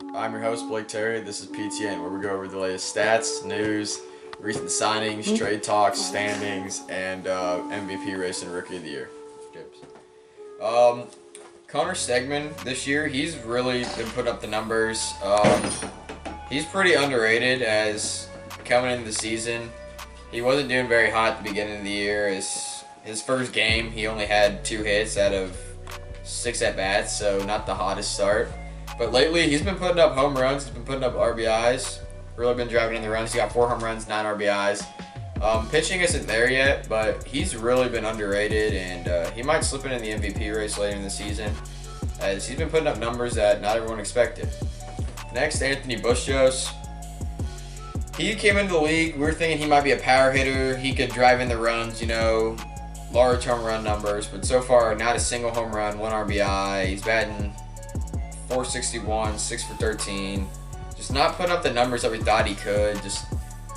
I'm your host, Blake Terry. This is PTN, where we go over the latest stats, news, recent signings, trade talks, standings, and MVP race and Rookie of the Year. James. Um, Connor Stegman this year, he's really been putting up the numbers. He's pretty underrated as coming into the season. He wasn't doing very hot at the beginning of the year. His first game, he only had 2 hits out of 6 at-bats, so not the hottest start. But lately, he's been putting up home runs. He's been putting up RBIs. Really been driving in the runs. He got 4 home runs, 9 RBIs. Pitching isn't there yet, but he's really been underrated, and he might slip into the MVP race later in the season, as he's been putting up numbers that not everyone expected. Next, Anthony Bustos. He came into the league. We were thinking he might be a power hitter. He could drive in the runs, large home run numbers. But so far, not a single home run, 1 RBI. He's batting .461, 6 for 13. Just not putting up the numbers that we thought he could. Just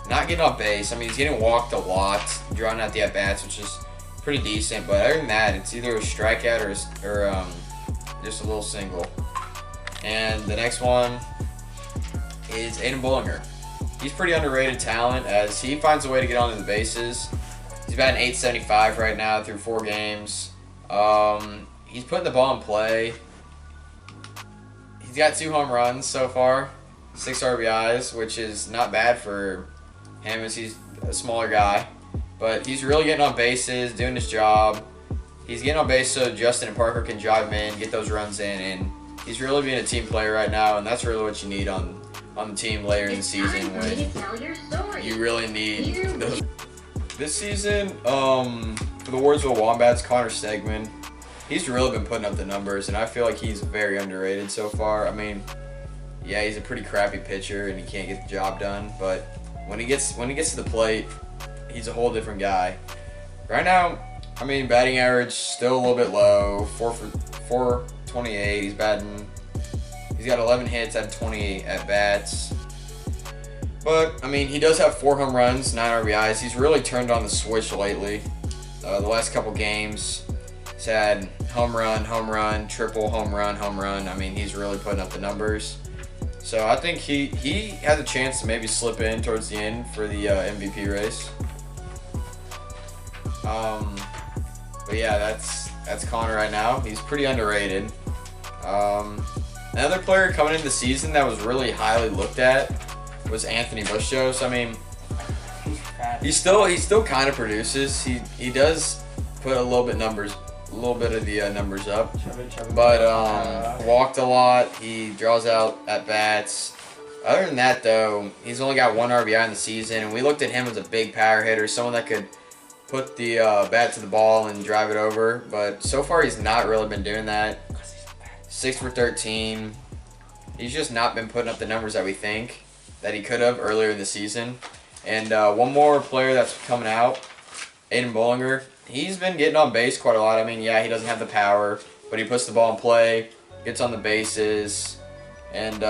not getting on base. I mean, he's getting walked a lot, drawing out the at-bats, which is pretty decent. But other than that, it's either a strikeout or just a little single. And the next one is Aiden Bullinger. He's pretty underrated talent as he finds a way to get onto the bases. He's batting .875 right now through 4 games. He's putting the ball in play. He's got 2 home runs so far, 6 RBIs, which is not bad for him as he's a smaller guy. But he's really getting on bases, doing his job. He's getting on base so Justin and Parker can drive him in, get those runs in, and he's really being a team player right now, and that's really what you need on the team later in the season when you really need those. This season, for the Wardsville Wombats, Connor Stegman, he's really been putting up the numbers, and I feel like he's very underrated so far. I mean, yeah, he's a pretty crappy pitcher, and he can't get the job done, but when he gets to the plate, he's a whole different guy. Right now, I mean, batting average still a little bit low, 428. He's got 11 hits out of 28 at-bats. But, I mean, he does have 4 home runs, 9 RBIs. He's really turned on the switch lately. The last couple games, he's had home run, triple home run. I mean, he's really putting up the numbers. So I think he has a chance to maybe slip in towards the end for the MVP race. But yeah, that's Connor right now. He's pretty underrated. Another player coming into the season that was really highly looked at was Anthony Bustos. I mean, he still kind of produces. He does put a little bit of the numbers up, but walked a lot. He draws out at bats. Other than that, though, he's only got 1 RBI in the season, and we looked at him as a big power hitter, someone that could put the bat to the ball and drive it over. But so far, he's not really been doing that. 6 for 13. He's just not been putting up the numbers that we think that he could have earlier in the season. And one more player that's coming out, Aiden Bullinger. He's been getting on base quite a lot. I mean, yeah, he doesn't have the power, but he puts the ball in play, gets on the bases, and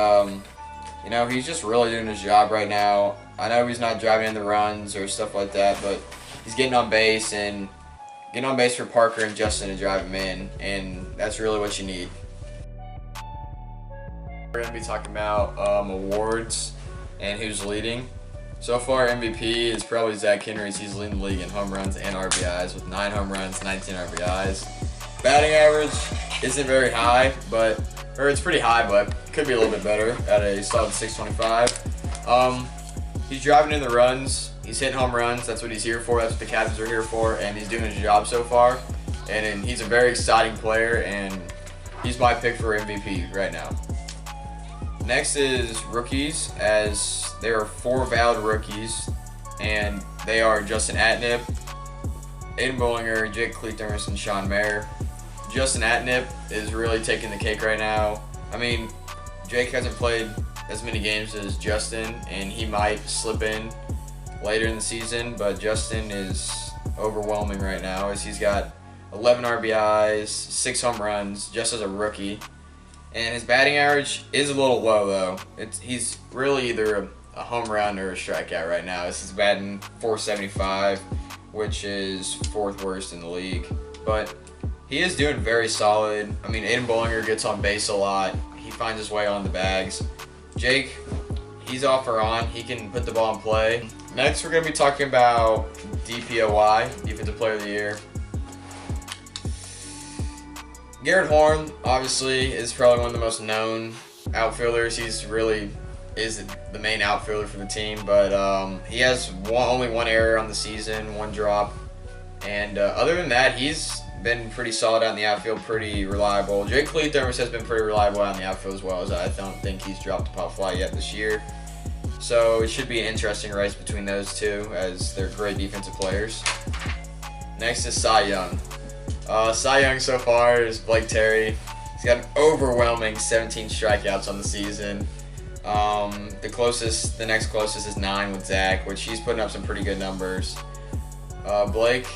he's just really doing his job right now. I know he's not driving in the runs or stuff like that, but he's getting on base for Parker and Justin to drive him in, and that's really what you need. We're going to be talking about awards and who's leading. So far, MVP is probably Zach Henry's. He's leading the league in home runs and RBIs with 9 home runs, 19 RBIs. Batting average isn't very high, or it's pretty high, but could be a little bit better at a solid 625. He's driving in the runs. He's hitting home runs. That's what he's here for. That's what the Captains are here for, and he's doing his job so far. And he's a very exciting player, and he's my pick for MVP right now. Next is rookies, as there are 4 valid rookies, and they are Justin Atnip, Aiden Bullinger, Jake Cleethurst, and Sean Mayer. Justin Atnip is really taking the cake right now. I mean, Jake hasn't played as many games as Justin, and he might slip in later in the season, but Justin is overwhelming right now as he's got 11 RBIs, 6 home runs just as a rookie. And his batting average is a little low, though. He's really either a home run or a strikeout right now. This is batting .475, which is 4th worst in the league. But he is doing very solid. I mean, Aiden Bullinger gets on base a lot. He finds his way on the bags. Jake, he's off or on. He can put the ball in play. Next, we're going to be talking about DPOY, Defensive Player of the Year. Garrett Horn, obviously, is probably one of the most known outfielders. He's really is the main outfielder for the team, but he has only one error on the season, one drop. And other than that, he's been pretty solid out in the outfield, pretty reliable. Jake Cleathermos has been pretty reliable out in the outfield as well, as I don't think he's dropped a pop fly yet this year. So it should be an interesting race between those two, as they're great defensive players. Next is Cy Young. Cy Young so far is Blake Terry. He's got an overwhelming 17 strikeouts on the season. The next closest is 9 with Zach, which he's putting up some pretty good numbers. Blake,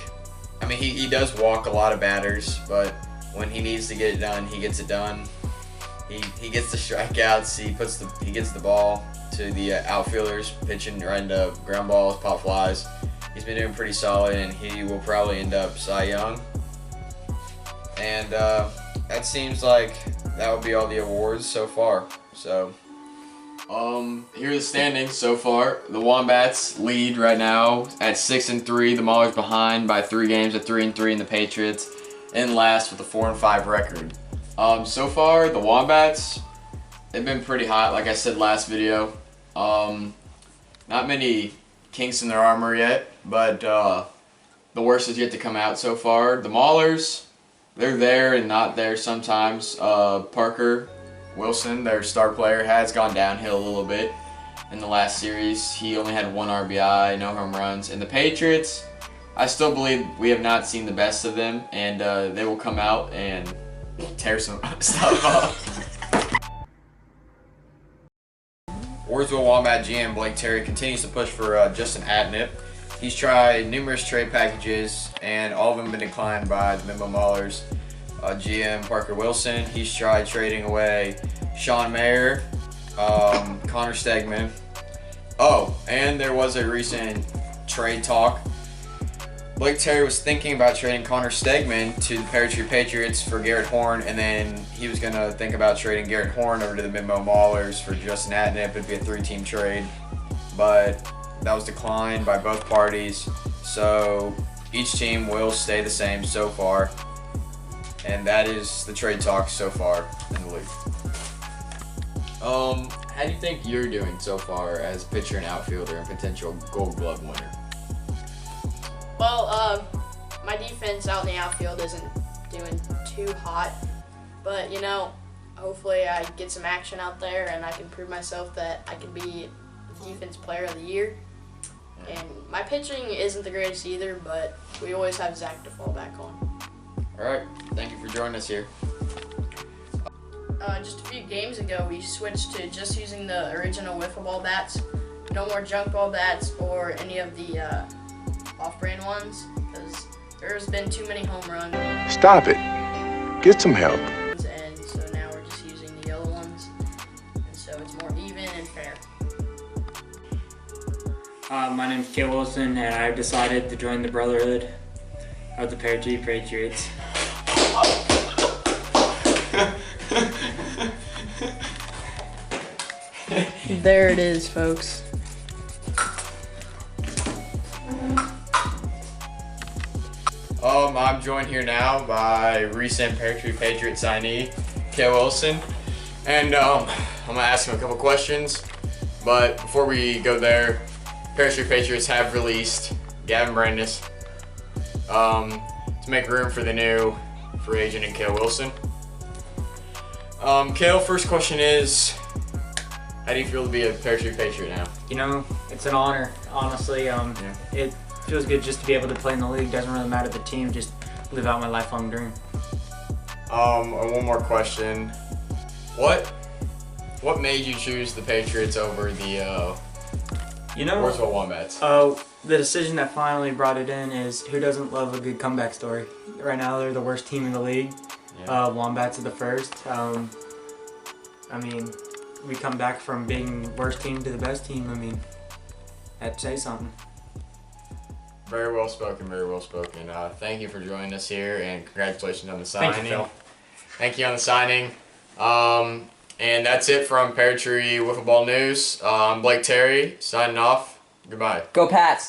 I mean, he does walk a lot of batters, but when he needs to get it done, he gets it done. He gets the strikeouts. He gets the ball to the outfielders, pitching right into ground balls, pop flies. He's been doing pretty solid, and he will probably end up Cy Young. And that seems like that would be all the awards so far. So, here are the standings so far. The Wombats lead right now at 6-3. The Maulers behind by 3 games at 3-3, and the Patriots in last with a 4-5 record. So far, the Wombats, they've been pretty hot, like I said last video. Not many kinks in their armor yet, but the worst is yet to come out so far. The Maulers, they're there and not there sometimes. Parker Wilson, their star player, has gone downhill a little bit in the last series. He only had 1 RBI, no home runs. And the Patriots, I still believe we have not seen the best of them, and they will come out and tear some stuff up. Wardsville Wombat GM Blake Terry continues to push for Justin Atnip. He's tried numerous trade packages, and all of them have been declined by the Memo Maulers. GM Parker Wilson, he's tried trading away Sean Mayer, Connor Stegman. Oh, and there was a recent trade talk. Blake Terry was thinking about trading Connor Stegman to the Pear Tree Patriots for Garrett Horn, and then he was going to think about trading Garrett Horn over to the Memo Maulers for Justin Atnip. It'd be a 3-team trade, but that was declined by both parties. So each team will stay the same so far, and that is the trade talk so far in the league. How do you think you're doing so far as pitcher and outfielder and potential Gold Glove winner? Well, my defense out in the outfield isn't doing too hot, but you know, hopefully I get some action out there and I can prove myself that I can be Defense Player of the Year. And my pitching isn't the greatest either, but we always have Zach to fall back on. All right, thank you for joining us here. Just a few games ago, we switched to just using the original wiffle ball bats. No more junk ball bats or any of the off-brand ones, because there's been too many home runs. Stop it. Get some help. And so now we're just using the yellow ones, and so it's more even and fair. My name's Kale Wilson, and I've decided to join the Brotherhood of the Pear Tree Patriots. There it is, folks. I'm joined here now by recent Pear Tree Patriot signee, Kale Wilson, and I'm gonna ask him a couple questions. But before we go there, Pear Tree Patriots have released Gavin Brandis to make room for the new free agent in Kale Wilson. Kale, first question is, how do you feel to be a Pear Tree Patriot now? You know, it's an honor, honestly. It feels good just to be able to play in the league. Doesn't really matter the team, just live out my lifelong dream. One more question. What made you choose the Patriots over the Wardsville Wombats? The decision that finally brought it in is, who doesn't love a good comeback story? Right now they're the worst team in the league. Yeah. Wombats are the first. I mean, we come back from being the worst team to the best team. I mean, that'd say something. Very well spoken, very well spoken. Thank you for joining us here, and congratulations on the signing. Thank you, Phil. Thank you on the signing. And that's it from Pear Tree Wiffle Ball News. I'm Blake Terry, signing off. Goodbye. Go Pats!